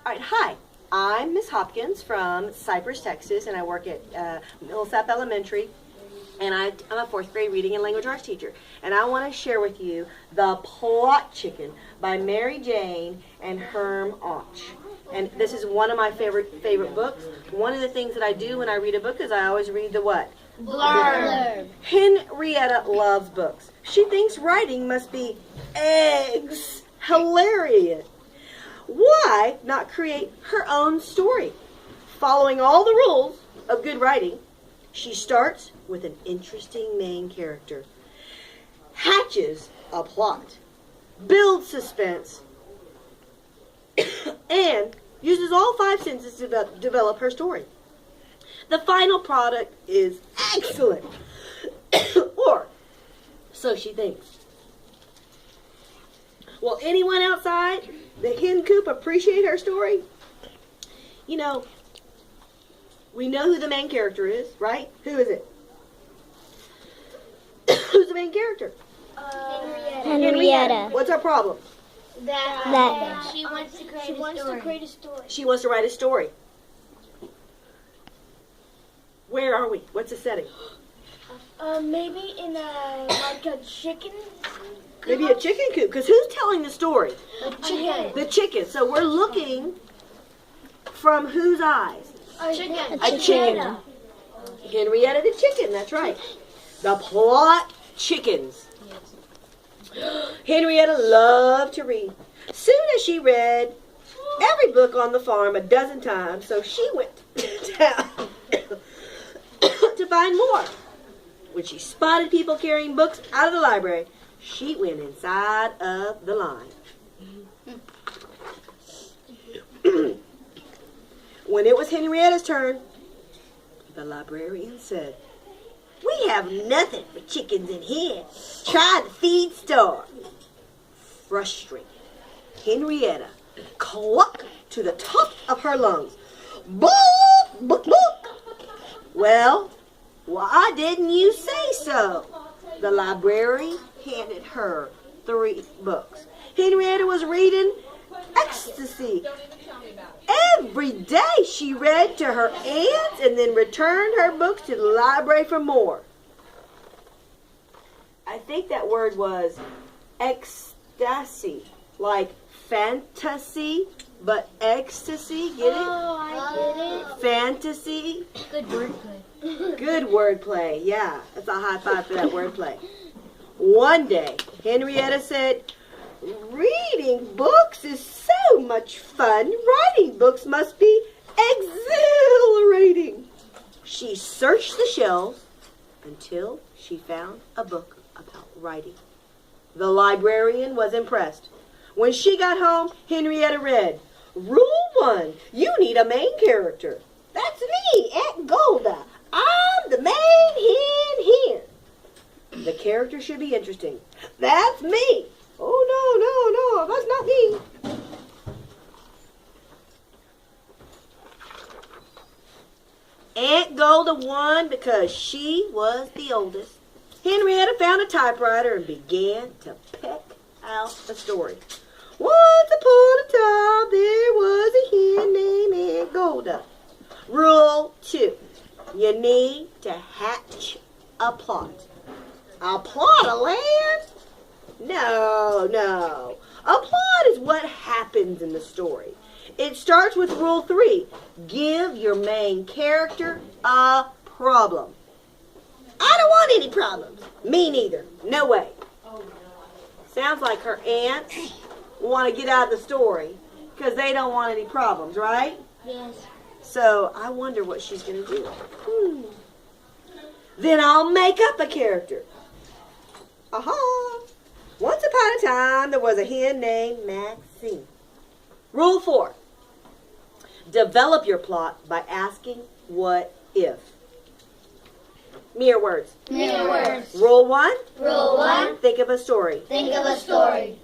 All right, hi. I'm Miss Hopkins from Cypress, Texas, and I work at Millsap Elementary. And I'm a fourth grade reading and language arts teacher. And I want to share with you The Plot Chicken by Mary Jane and Herm Och. And this is one of my favorite books. One of the things that I do when I read a book is I always read the what? Blurb. Henrietta loves books. She thinks writing must be hilarious. Why not create her own story? Following all the rules of good writing, she starts with an interesting main character, hatches a plot, builds suspense, and uses all 5 senses to develop her story. The final product is excellent, or so she thinks. Will anyone outside the hen coop appreciate her story? You know, we know who the main character is, right? Who is it? Who's the main character? Henrietta. What's our problem? That she wants to create a story. She wants to write a story. Where are we? What's the setting? Maybe in a chicken. Maybe a chicken coop. Because who's telling the story? The chicken. The chicken. So we're looking from whose eyes? A chicken. A chicken. Henrietta the chicken. That's right. The Plot Chickens. Henrietta loved to read. Soon as she read every book on the farm a dozen times, so she went down to find more. When she spotted people carrying books out of the library, she went inside of the line. When it was Henrietta's turn, the librarian said, "We have nothing for chickens in here. Try the feed store." Frustrated, Henrietta clucked to the top of her lungs. "Book, book, book." "Well, why didn't you say so?" The librarian handed her 3 books. Henrietta was reading ecstasy. Every day she read to her aunts and then returned her books to the library for more. I think that word was ecstasy, like fantasy, but ecstasy. Get it? Oh, I get it. Fantasy. Good wordplay. Good wordplay, yeah. That's a high five for that wordplay. One day, Henrietta said, "Reading books is so much fun. Writing books must be exhilarating." She searched the shelves until she found a book about writing. The librarian was impressed. When she got home, Henrietta read, "Rule 1, you need a main character. That's me, Aunt Golda. I'm the main hen. The character should be interesting. That's me. Oh, no, that's not me." Aunt Golda won because she was the oldest. Henrietta found a typewriter and began to peck out a story. Once upon a time, there was a hen named Aunt Golda. Rule 2, you need to hatch a plot. A plot of land? No. A plot is what happens in the story. It starts with rule 3. Give your main character a problem. I don't want any problems. Me neither. No way. Sounds like her aunts want to get out of the story because they don't want any problems, right? Yes. So I wonder what she's going to do. Then I'll make up a character. Aha! Once upon a time, there was a hen named Maxine. Rule 4. Develop your plot by asking what if. Mere words. Rule 1. Rule 1. Think of a story. Think of a story.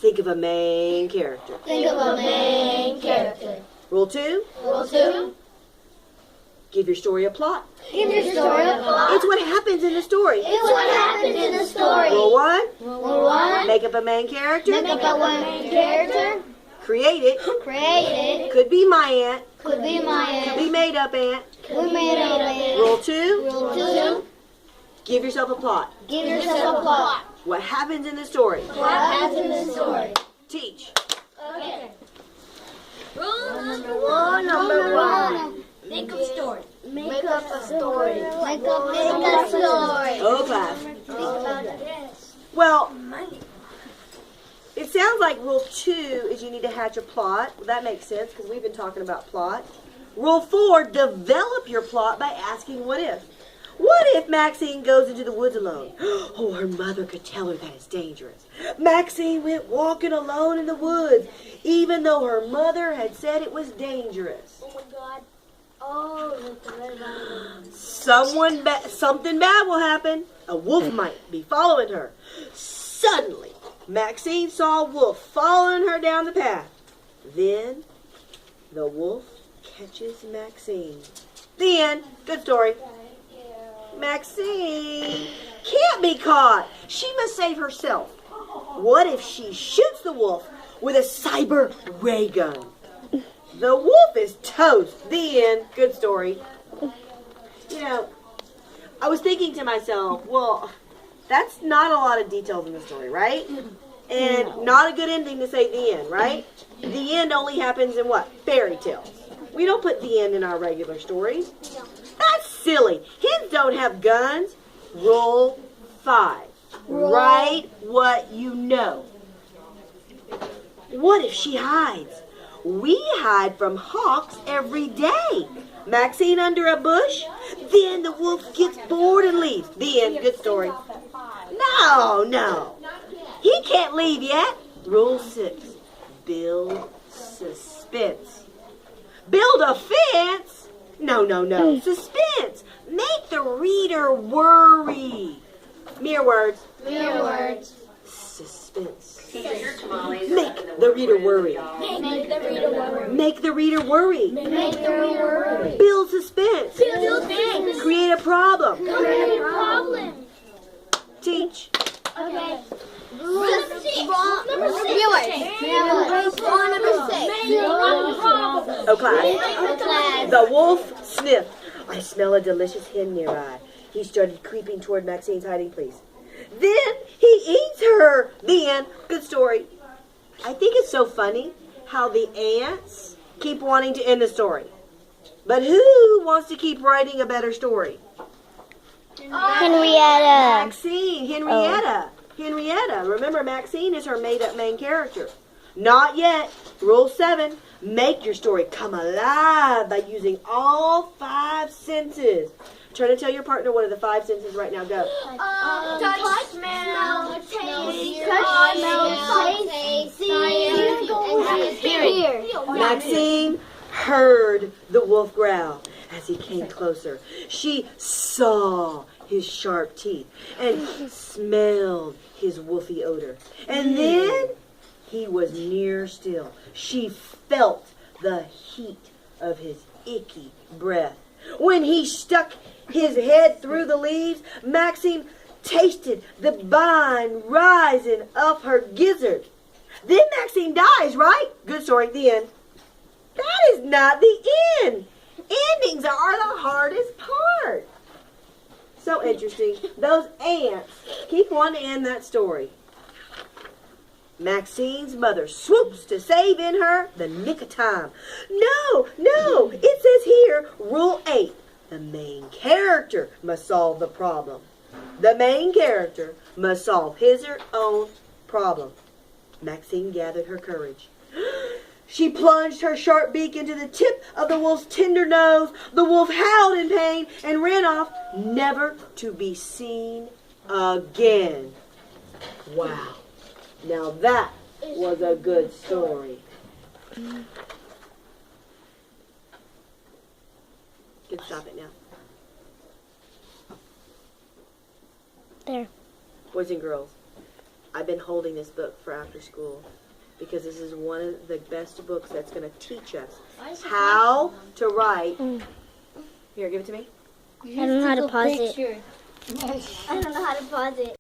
Think of a main character. Think of a main character. Rule 2. Rule 2. Give your story a plot. Give your story a plot. It's what happens in the story. It's what happens in the story. Rule 1. Rule 1. Make up a main character. Make up a main character. Created. Created. Could be my aunt. Could be my Could be made up aunt. Could be made up aunt. Rule 2. Rule 2. Give yourself a plot. Give yourself a plot. What happens in the story? What happens in the story? Teach. Okay. Rule number one. Think of story. Make up a story. Make a story. Oh, class. Well, it sounds like rule 2 is you need to hatch a plot. Well, that makes sense because we've been talking about plot. Rule 4, develop your plot by asking what if. What if Maxine goes into the woods alone? Oh, her mother could tell her that it's dangerous. Maxine went walking alone in the woods, even though her mother had said it was dangerous. Oh my God. Oh, Something bad will happen. A wolf might be following her. Suddenly, Maxine saw a wolf following her down the path. Then, the wolf catches Maxine. The end. Good story. Maxine can't be caught. She must save herself. What if she shoots the wolf with a cyber ray gun? The wolf is toast. The end. Good story. You know, I was thinking to myself, well, that's not a lot of details in the story, right? And not a good ending to say the end, right? The end only happens in what? Fairy tales. We don't put the end in our regular stories. That's silly. Hens don't have guns. Rule 5. Write what you know. What if she hides? We hide from hawks every day. Maxine under a bush. Then the wolf gets bored and leaves. The end. Good story. No. He can't leave yet. Rule 6. Build suspense. Build a fence? No. Suspense. Make the reader worry. Mere words. Suspense. Make the reader worry. Make the reader worry. Build suspense. Create a problem. Teach. Okay. Number 6. Oh, class. The wolf sniffed. I smell a delicious hen nearby. He started creeping toward Maxine's hiding place. Then he eats her. The end. Good story. I think it's so funny how the ants keep wanting to end the story. But who wants to keep writing a better story? Henrietta. Maxine. Henrietta. Remember, Maxine is her made-up main character. Not yet. Rule 7. Make your story come alive by using all 5 senses. Try to tell your partner one of the 5 senses right now. Go. Touch, smell, taste, hear. Maxine heard the wolf growl as he came closer. She saw his sharp teeth and smelled his wolfy odor. And then he was near still. She felt the heat of his icky breath. When he stuck his head through the leaves, Maxine tasted the vine rising up her gizzard. Then Maxine dies, right? Good story, the end. That is not the end. Endings are the hardest part. So interesting. Those ants keep wanting to end that story. Maxine's mother swoops to save in her the nick of time. No. It says here, Rule 8. The main character must solve the problem. The main character must solve his or her own problem. Maxine gathered her courage. She plunged her sharp beak into the tip of the wolf's tender nose. The wolf howled in pain and ran off, never to be seen again. Wow. Now that was a good story. Good, stop it now. There. Boys and girls, I've been holding this book for after school because this is one of the best books that's going to teach us how to write. Here, give it to me. I don't know how to pause it. I don't know how to pause it.